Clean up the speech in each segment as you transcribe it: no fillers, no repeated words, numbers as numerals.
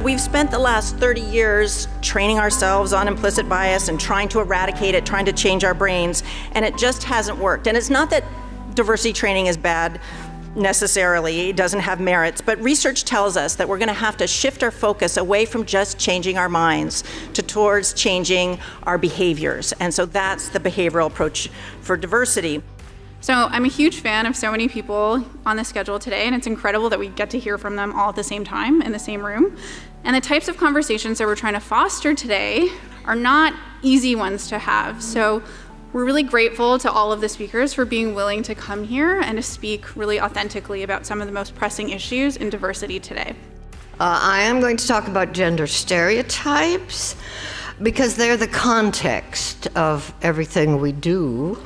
We've spent the last 30 years training ourselves on implicit bias and trying to eradicate it, trying to change our brains, and it just hasn't worked. And it's not that diversity training is bad necessarily, it doesn't have merits, but research tells us that we're going to have to shift our focus away from just changing our minds towards changing our behaviors. And so that's the behavioral approach for diversity. So I'm a huge fan of so many people on the schedule today, and it's incredible that we get to hear from them all at the same time in the same room. And the types of conversations that we're trying to foster today are not easy ones to have. So we're really grateful to all of the speakers for being willing to come here and to speak really authentically about some of the most pressing issues in diversity today. I am going to talk about gender stereotypes because they're the context of everything we do.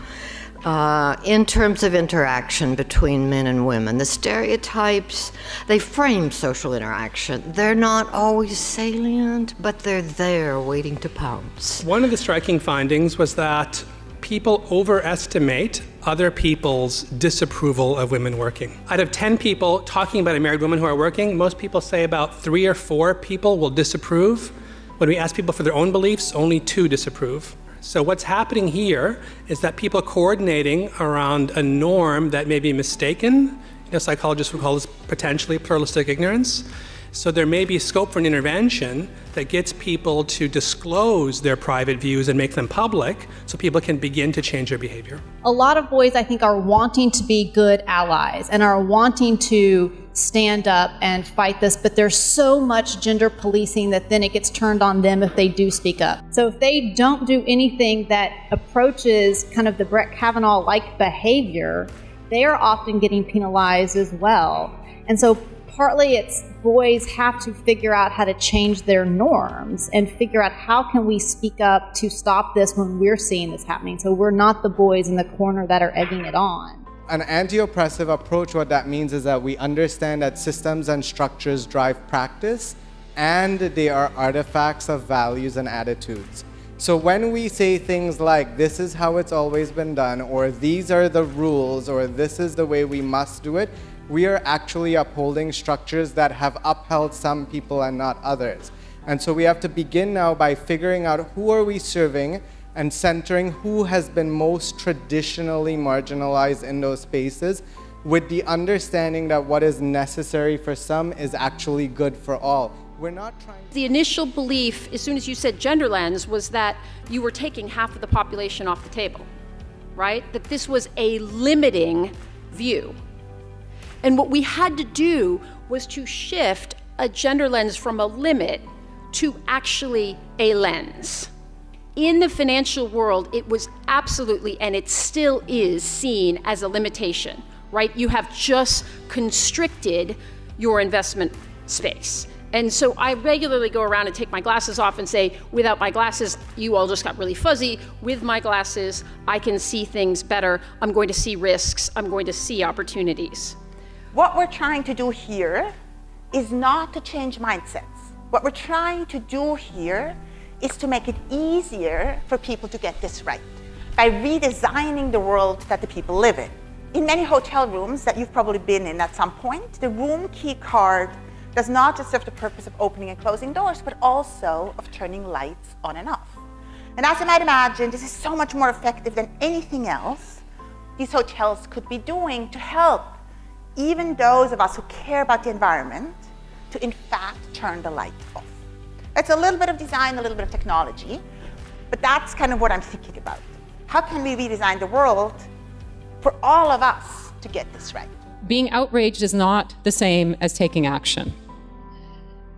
In terms of interaction between men and women. The stereotypes, they frame social interaction. They're not always salient, but they're there waiting to pounce. One of the striking findings was that people overestimate other people's disapproval of women working. Out of 10 people talking about a married woman who are working, most people say about 3 or 4 people will disapprove. When we ask people for their own beliefs, only 2 disapprove. So what's happening here is that people are coordinating around a norm that may be mistaken. Psychologists would call this potentially pluralistic ignorance. So there may be scope for an intervention that gets people to disclose their private views and make them public so people can begin to change their behavior. A lot of boys, I think, are wanting to be good allies and are wanting to stand up and fight this, but there's so much gender policing that then it gets turned on them if they do speak up. So if they don't do anything that approaches kind of the Brett Kavanaugh-like behavior, they are often getting penalized as well. And so partly it's boys have to figure out how to change their norms and figure out how can we speak up to stop this when we're seeing this happening. So we're not the boys in the corner that are egging it on. An anti-oppressive approach, what that means is that we understand that systems and structures drive practice and they are artifacts of values and attitudes. So when we say things like, this is how it's always been done, or these are the rules, or this is the way we must do it, we are actually upholding structures that have upheld some people and not others. And so we have to begin now by figuring out who are we serving and centering who has been most traditionally marginalized in those spaces, with the understanding that what is necessary for some is actually good for all. We're not trying. The initial belief, as soon as you said gender lens, was that you were taking half of the population off the table, right? That this was a limiting view. And what we had to do was to shift a gender lens from a limit to actually a lens. In the financial world, it was absolutely, and it still is, seen as a limitation, right? You have just constricted your investment space. And so I regularly go around and take my glasses off and say, without my glasses, you all just got really fuzzy. With my glasses, I can see things better. I'm going to see risks. I'm going to see opportunities. What we're trying to do here is not to change mindsets. What we're trying to do here is to make it easier for people to get this right by redesigning the world that the people live in. In many hotel rooms that you've probably been in at some point, the room key card does not just serve the purpose of opening and closing doors, but also of turning lights on and off. And as you might imagine, this is so much more effective than anything else these hotels could be doing to help even those of us who care about the environment to in fact turn the light off. It's a little bit of design, a little bit of technology, but that's kind of what I'm thinking about. How can we redesign the world for all of us to get this right? Being outraged is not the same as taking action.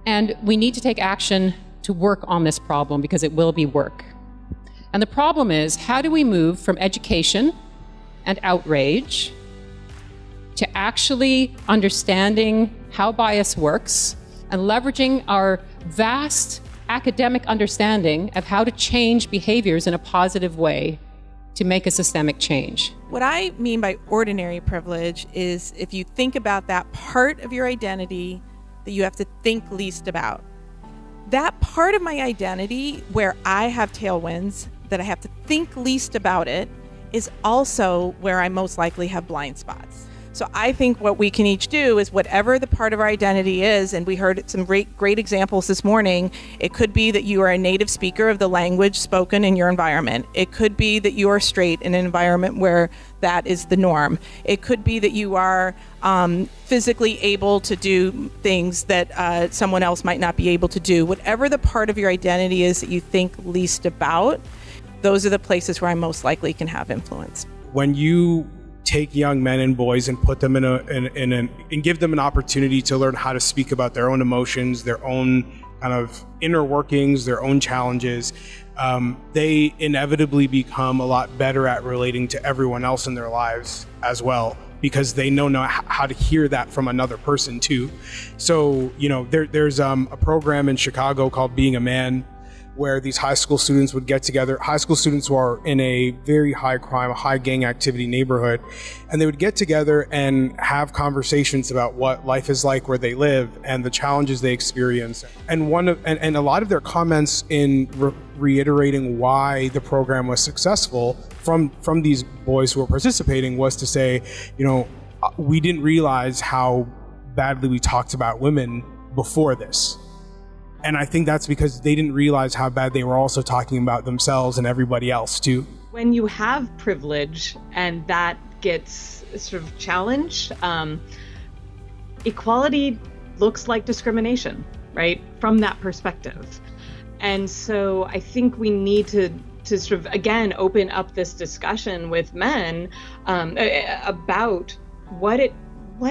And we need to take action to work on this problem because it will be work. And the problem is, how do we move from education and outrage to actually understanding how bias works and leveraging our vast academic understanding of how to change behaviors in a positive way to make a systemic change. What I mean by ordinary privilege is if you think about that part of your identity that you have to think least about. That part of my identity where I have tailwinds, that I have to think least about it, is also where I most likely have blind spots. So I think what we can each do is whatever the part of our identity is, and we heard some great examples this morning. It could be that you are a native speaker of the language spoken in your environment. It could be that you are straight in an environment where that is the norm. It could be that you are physically able to do things that someone else might not be able to do. Whatever the part of your identity is that you think least about, those are the places where I most likely can have influence. When you take young men and boys and put them and give them an opportunity to learn how to speak about their own emotions, their own kind of inner workings, their own challenges, they inevitably become a lot better at relating to everyone else in their lives as well, because they know how to hear that from another person too. So, there's a program in Chicago called Being a Man, where these high school students would get together, high school students who are in a very high crime, high gang activity neighborhood, and they would get together and have conversations about what life is like where they live and the challenges they experience. And a lot of their comments in reiterating why the program was successful from these boys who were participating was to say, we didn't realize how badly we talked about women before this. And I think that's because they didn't realize how bad they were also talking about themselves and everybody else too. When you have privilege and that gets sort of challenged, equality looks like discrimination, right? From that perspective. And so I think we need to sort of, again, open up this discussion with men about what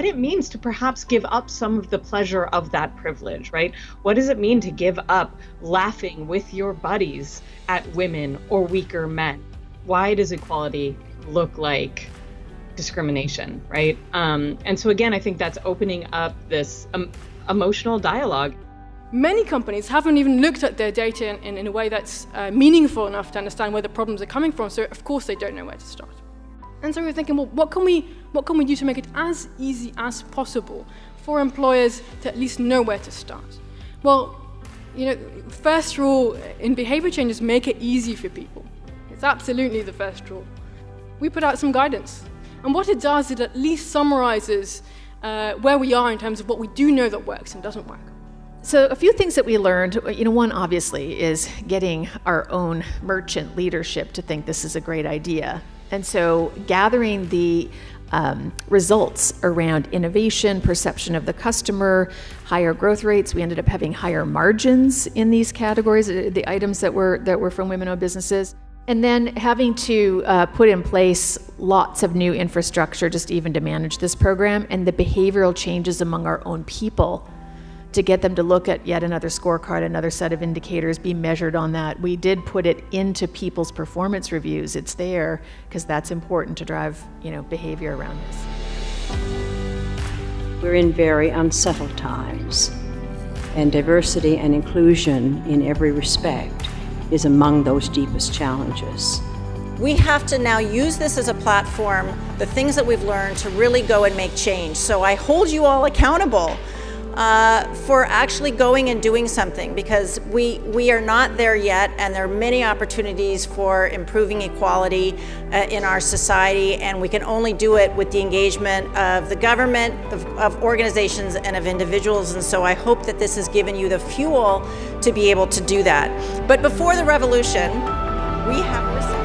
it means to perhaps give up some of the pleasure of that privilege, right? What does it mean to give up laughing with your buddies at women or weaker men? Why does equality look like discrimination, right? And so again, I think that's opening up this emotional dialogue. Many companies haven't even looked at their data in a way that's meaningful enough to understand where the problems are coming from, so of course they don't know where to start. And so we're thinking, well, what can we do to make it as easy as possible for employers to at least know where to start? Well, first rule in behavior change is make it easy for people. It's absolutely the first rule. We put out some guidance. And what it does, it at least summarizes where we are in terms of what we do know that works and doesn't work. So a few things that we learned, one obviously is getting our own merchant leadership to think this is a great idea. And so gathering the results around innovation, perception of the customer, higher growth rates. We ended up having higher margins in these categories, the items that were from women-owned businesses. And then having to put in place lots of new infrastructure just even to manage this program, and the behavioral changes among our own people to get them to look at yet another scorecard, another set of indicators, be measured on that. We did put it into people's performance reviews. It's there because that's important to drive, behavior around this. We're in very unsettled times, and diversity and inclusion in every respect is among those deepest challenges. We have to now use this as a platform, the things that we've learned, to really go and make change. So I hold you all accountable for actually going and doing something, because we are not there yet, and there are many opportunities for improving equality in our society, and we can only do it with the engagement of the government, of organizations, and of individuals. And so I hope that this has given you the fuel to be able to do that. But before the revolution, we have